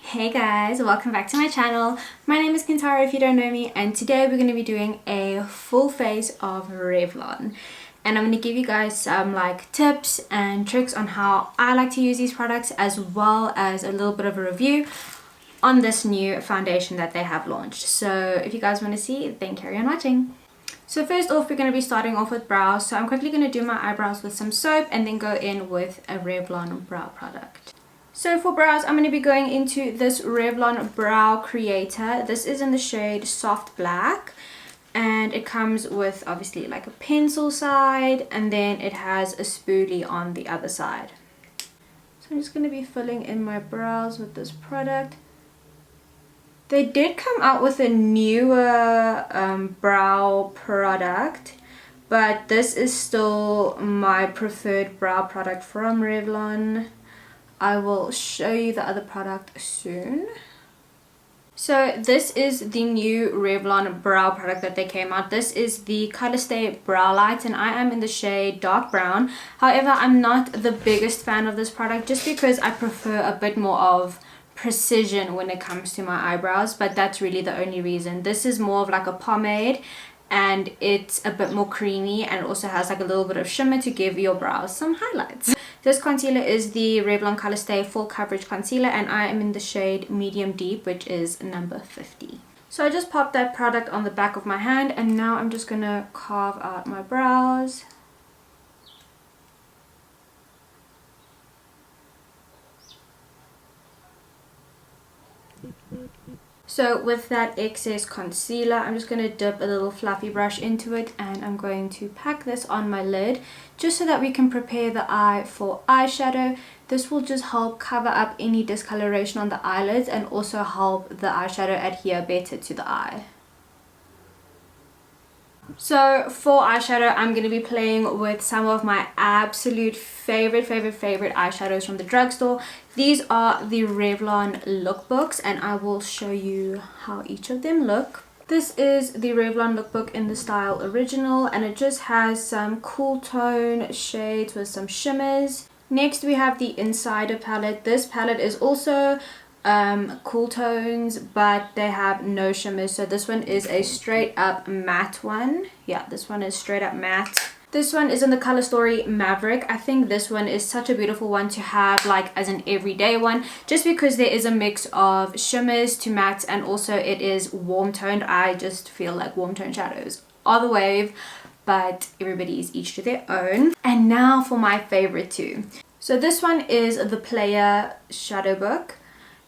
Hey guys, welcome back to my channel. My name is Cantara if you don't know me, and today we're going to be doing a full face of Revlon. And I'm going to give you guys some tips and tricks on how I like to use these products, as well as a little bit of a review on this new foundation that they have launched. So if you guys want to see, then carry on watching. So first off, we're going to be starting off with brows. So I'm quickly going to do my eyebrows with some soap and then go in with a Revlon brow product. So for brows, I'm going to be going into this Revlon Brow Creator. This is in the shade Soft Black. And it comes with obviously like a pencil side, and then it has a spoolie on the other side. So I'm just going to be filling in my brows with this product. They did come out with a newer brow product, but this is still my preferred brow product from Revlon. I will show you the other product soon. So this is the new Revlon brow product that they came out. This is the Color Stay Brow Light, and I am in the shade dark brown. However, I'm not the biggest fan of this product just because I prefer a bit more of precision when it comes to my eyebrows, but that's really the only reason. This is more of like a pomade, and it's a bit more creamy, and also has like a little bit of shimmer to give your brows some highlights. This concealer is the Revlon Color Stay Full Coverage Concealer, and I am in the shade Medium Deep, which is number 50. So I just popped that product on the back of my hand, and now I'm just going to carve out my brows. So with that excess concealer, I'm just going to dip a little fluffy brush into it, and I'm going to pack this on my lid just so that we can prepare the eye for eyeshadow. This will just help cover up any discoloration on the eyelids and also help the eyeshadow adhere better to the eye. So for eyeshadow, I'm going to be playing with some of my absolute favorite eyeshadows from the drugstore. These are the Revlon lookbooks, and I will show you how each of them look. This is the Revlon lookbook in the style Original, and it just has some cool tone shades with some shimmers. Next we have the Insider palette. This palette is also cool tones, but they have no shimmers. So this one is a straight up matte one. Yeah, this one is straight up matte. This one is in the color story Maverick. I think this one is such a beautiful one to have like as an everyday one, just because there is a mix of shimmers to mattes, and also it is warm toned. I just feel like warm tone shadows are the wave, but everybody is each to their own. And now for my favorite two. So this one is the Player Shadow Book.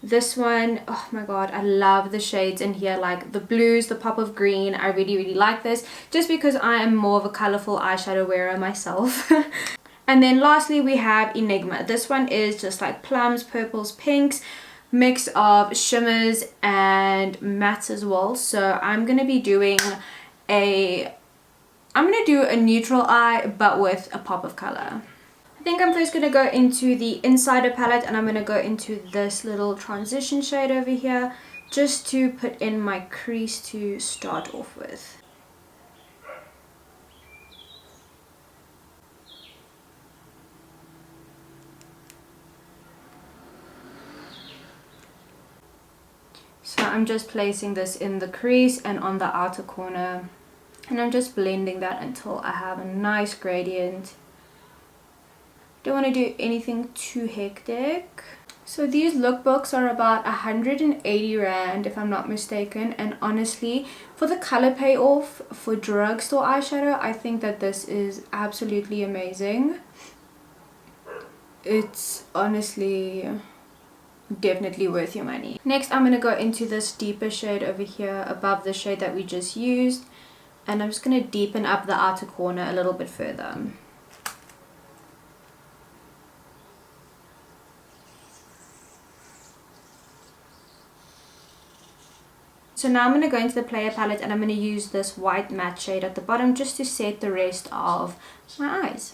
This one, oh my god, I love the shades in here, like the blues, the pop of green. I really like this just because I am more of a colorful eyeshadow wearer myself. And then lastly we have Enigma. This one is just like plums, purples, pinks, mix of shimmers and mattes as well. So I'm gonna be doing a neutral eye but with a pop of color. I think I'm first going to go into the Insider palette, and I'm going to go into this little transition shade over here just to put in my crease to start off with. So I'm just placing this in the crease and on the outer corner, and I'm just blending that until I have a nice gradient. Don't want to do anything too hectic. So these lookbooks are about 180 Rand if I'm not mistaken, and honestly for the color payoff for drugstore eyeshadow, I think that this is absolutely amazing. It's honestly definitely worth your money. Next I'm going to go into this deeper shade over here above the shade that we just used, and I'm just going to deepen up the outer corner a little bit further. So now I'm going to go into the Player palette, and I'm going to use this white matte shade at the bottom just to set the rest of my eyes.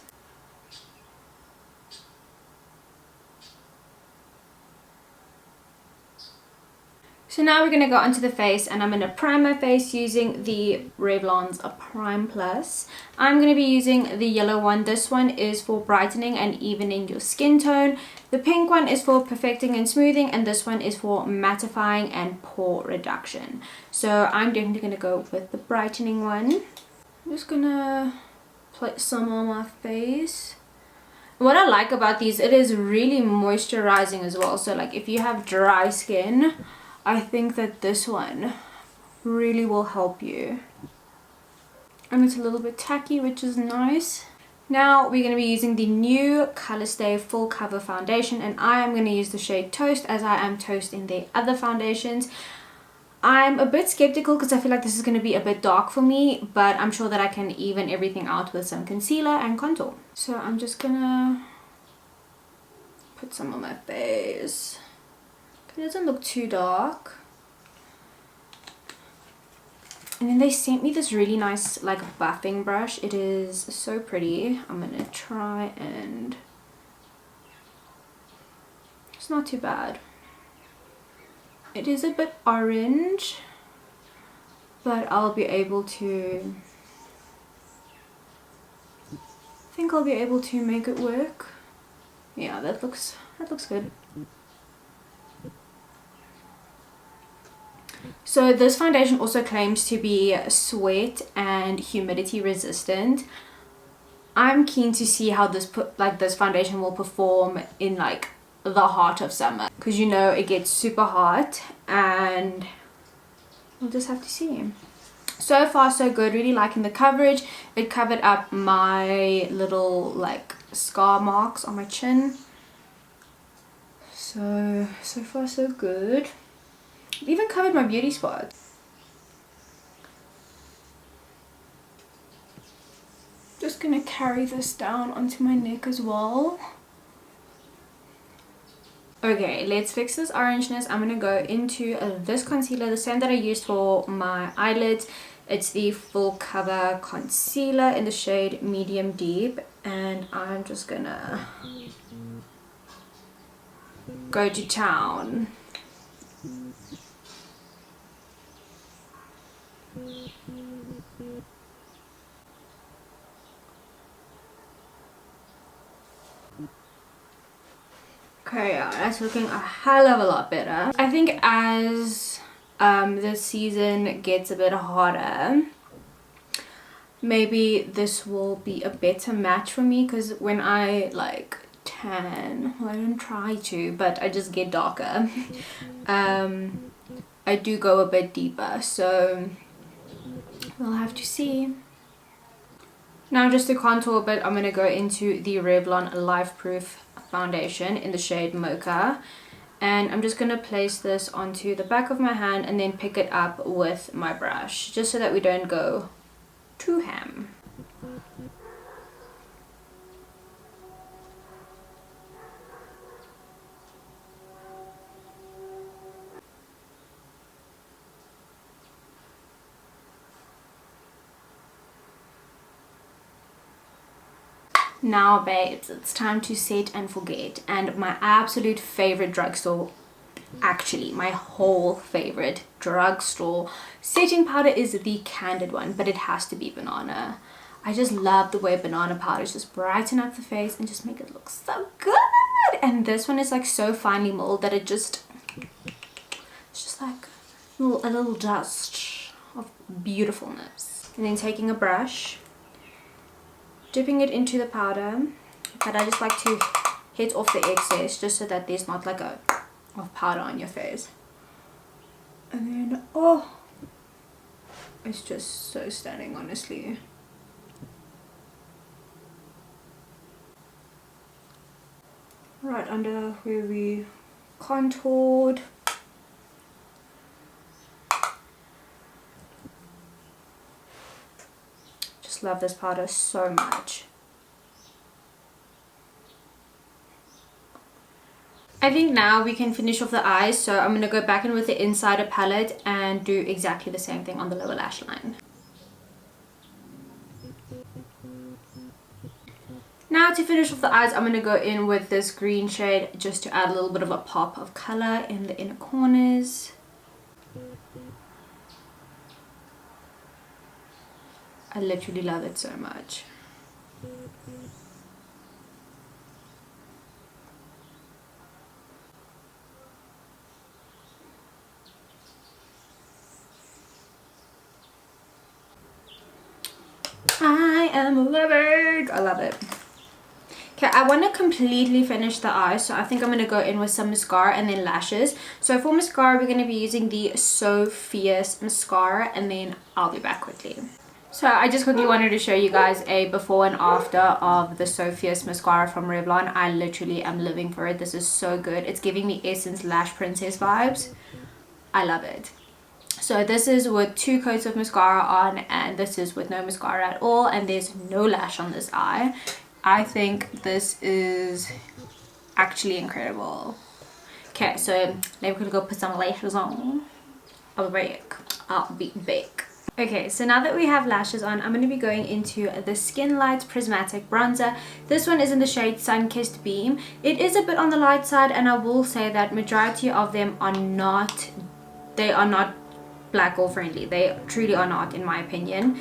So now we're going to go onto the face, and I'm going to prime my face using the Revlon's Prime Plus. I'm going to be using the yellow one. This one is for brightening and evening your skin tone. The pink one is for perfecting and smoothing, and this one is for mattifying and pore reduction. So I'm definitely going to go with the brightening one. I'm just going to put some on my face. What I like about these, it is really moisturizing as well. So like if you have dry skin, I think that this one really will help you. And it's a little bit tacky, which is nice. Now we're going to be using the new Colorstay Full Cover Foundation, and I am going to use the shade Toast, as I am Toast in the other foundations. I'm a bit skeptical because I feel like this is going to be a bit dark for me, but I'm sure that I can even everything out with some concealer and contour. So I'm just going to put some on my face. It doesn't look too dark. And then they sent me this really nice like buffing brush. It is so pretty. I'm gonna try, and it's not too bad. It is a bit orange, but I'll be able to, I think I'll be able to make it work. Yeah, that looks good. So this foundation also claims to be sweat and humidity resistant. I'm keen to see how this foundation will perform in like the heart of summer, because you know it gets super hot, and we'll just have to see. So far so good, really liking the coverage. It covered up my little like scar marks on my chin. So far so good. It even covered my beauty spots. Just gonna carry this down onto my neck as well. Okay, let's fix this orangeness. I'm gonna go into this concealer, the same that I used for my eyelids. It's the Full Cover Concealer in the shade Medium Deep, and I'm just gonna go to town. Okay, yeah, that's looking a hell of a lot better. I think as the season gets a bit hotter, maybe this will be a better match for me, because when I like tan, well, I don't try to, but I just get darker. I do go a bit deeper, so we'll have to see. Now just to contour a bit, I'm going to go into the Revlon Life Proof foundation in the shade Mocha, and I'm just going to place this onto the back of my hand and then pick it up with my brush, just so that we don't go too ham. Now babes, it's time to set and forget, and my absolute favorite drugstore, actually my whole favorite drugstore setting powder is the Candid one, but it has to be banana. I just love the way banana powders just brighten up the face and just make it look so good. And this one is like so finely molded that it's just like a little dust of beautifulness. And then taking a brush, dipping it into the powder, but I just like to hit off the excess just so that there's not like a of powder on your face. And then, oh, it's just so stunning, honestly. Right under where we contoured. Just love this powder so much. I think now we can finish off the eyes, so I'm going to go back in with the Insider palette and do exactly the same thing on the lower lash line. Now to finish off the eyes, I'm going to go in with this green shade just to add a little bit of a pop of color in the inner corners. I literally love it so much. I am loving. I love it. Okay, I want to completely finish the eyes, so I think I'm going to go in with some mascara and then lashes. So for mascara, we're going to be using the So Fierce mascara, and then I'll be back quickly. So I just quickly wanted to show you guys a before and after of the So Fierce mascara from Revlon. I literally am living for it. This is so good. It's giving me Essence Lash Princess vibes. I love it. So this is with 2 coats of mascara on, and this is with no mascara at all, and there's no lash on this eye. I think this is actually incredible. Okay, so now we're gonna go put some lashes on. I'll be back. Okay, so now that we have lashes on, I'm going to be going into the Skin Light Prismatic Bronzer. This one is in the shade Sunkissed Beam. It is a bit on the light side, and I will say that majority of them are not, they are not black girl friendly. They truly are not, in my opinion.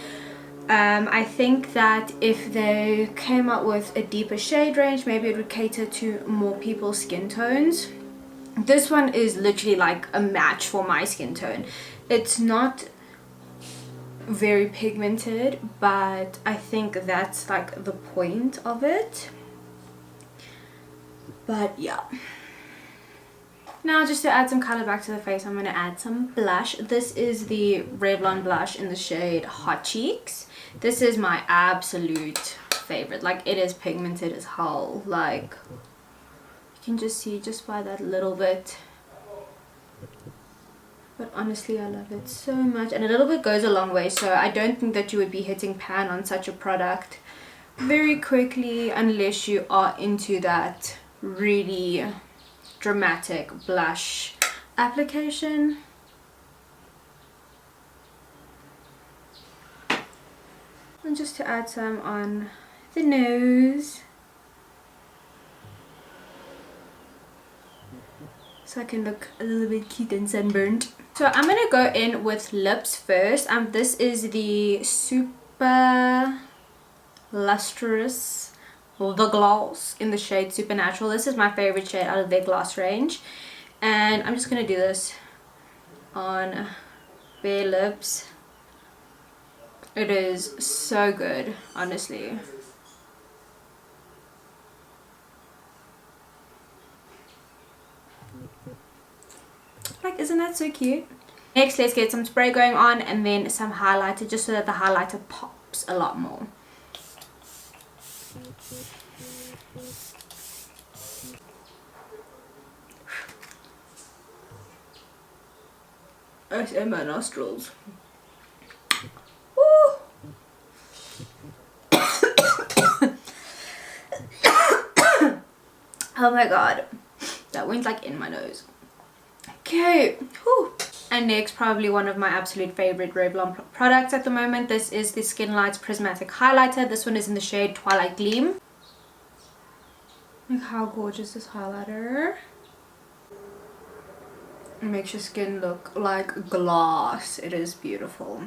I think that if they came up with a deeper shade range, maybe it would cater to more people's skin tones. This one is literally like a match for my skin tone. It's not very pigmented, but I think that's like the point of it. But yeah. Now, just to add some color back to the face, I'm going to add some blush. This is the Revlon blush in the shade Hot Cheeks. This is my absolute favorite. Like, it is pigmented as hell. Like, you can just see just by that little bit. But honestly, I love it so much. And a little bit goes a long way. So I don't think that you would be hitting pan on such a product very quickly unless you are into that really dramatic blush application. And just to add some on the nose, so I can look a little bit cute and sunburned. So I'm gonna go in with lips first. This is the Super Lusterous, the gloss in the shade Supernatural. This is my favorite shade out of their gloss range, and I'm just gonna do this on bare lips. It is so good, honestly. Like, isn't that so cute? Next, let's get some spray going on and then some highlighter, just so that the highlighter pops a lot more. I see my nostrils. Woo! Oh my god, that went like in my nose. Okay. Whew. And next, probably one of my absolute favorite Revlon products at the moment. This is the Skin Light's Prismatic Highlighter. This one is in the shade Twilight Gleam. Look how gorgeous this highlighter. It makes your skin look like glass. It is beautiful.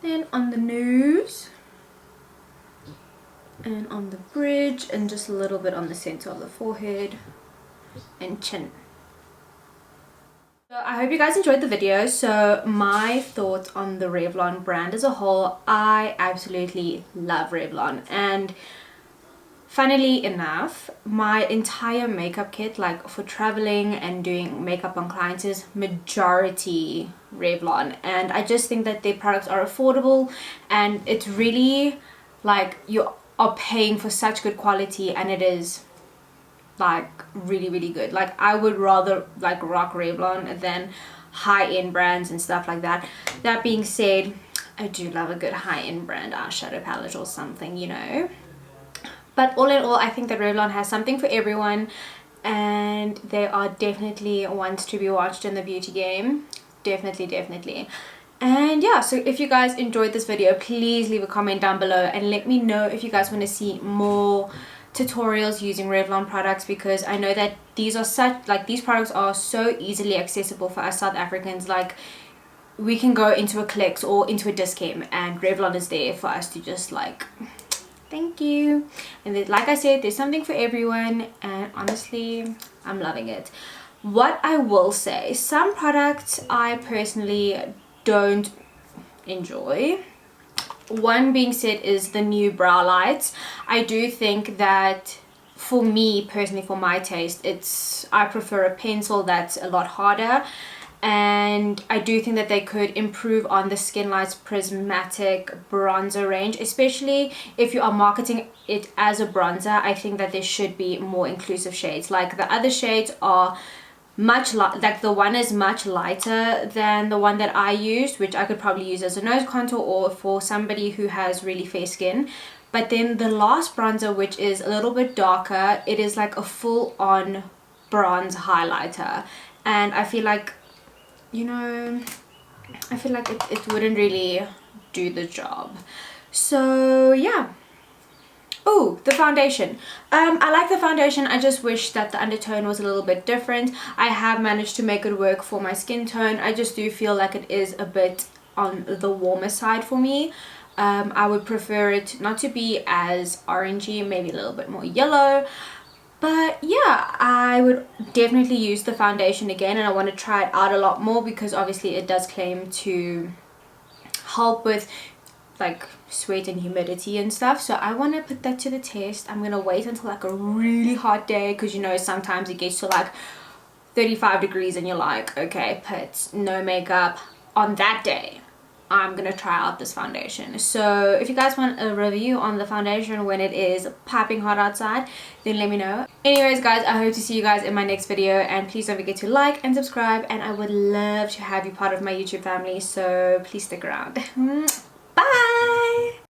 Then on the nose, and on the bridge, and just a little bit on the center of the forehead and chin. So I hope you guys enjoyed the video. So my thoughts on the Revlon brand as a whole, I absolutely love Revlon, and funnily enough, my entire makeup kit, like for traveling and doing makeup on clients, is majority Revlon, and I just think that their products are affordable, and it's really like you are paying for such good quality, and it is like really good. Like, I would rather like rock Revlon than high-end brands and stuff like that. That being said, I do love a good high-end brand eyeshadow palette or something, you know. But all in all, I think that Revlon has something for everyone, and they are definitely ones to be watched in the beauty game. Definitely. And yeah, so if you guys enjoyed this video, please leave a comment down below and let me know if you guys want to see more tutorials using Revlon products, because I know that these are such, like, these products are so easily accessible for us South Africans. Like, we can go into a Clicks or into a Dischem, and Revlon is there for us to just like, thank you. And then, like I said, there's something for everyone, and honestly I'm loving it. What I will say, some products I personally don't enjoy. One being said is the new brow lights. I do think that for me personally, for my taste, I prefer a pencil that's a lot harder, and I do think that they could improve on the Skin Light's prismatic bronzer range, especially if you are marketing it as a bronzer. I think that there should be more inclusive shades. Like the other shades are much like the one is much lighter than the one that I used, which I could probably use as a nose contour or for somebody who has really fair skin. But then the last bronzer, which is a little bit darker, it is like a full-on bronze highlighter, and I feel like, you know, I feel like it wouldn't really do the job. So yeah. Oh, the foundation. I like the foundation. I just wish that the undertone was a little bit different. I have managed to make it work for my skin tone. I just do feel like it is a bit on the warmer side for me. I would prefer it not to be as orangey, maybe a little bit more yellow. But yeah, I would definitely use the foundation again, and I want to try it out a lot more because obviously it does claim to help with like sweat and humidity and stuff. So I want to put that to the test. I'm gonna wait until like a really hot day, because you know sometimes it gets to like 35 degrees and you're like, okay, put no makeup. On that day I'm gonna try out this foundation. So if you guys want a review on the foundation when it is piping hot outside, then let me know. Anyways guys, I hope to see you guys in my next video, and please don't forget to like and subscribe, and I would love to have you part of my YouTube family, so please stick around. Bye.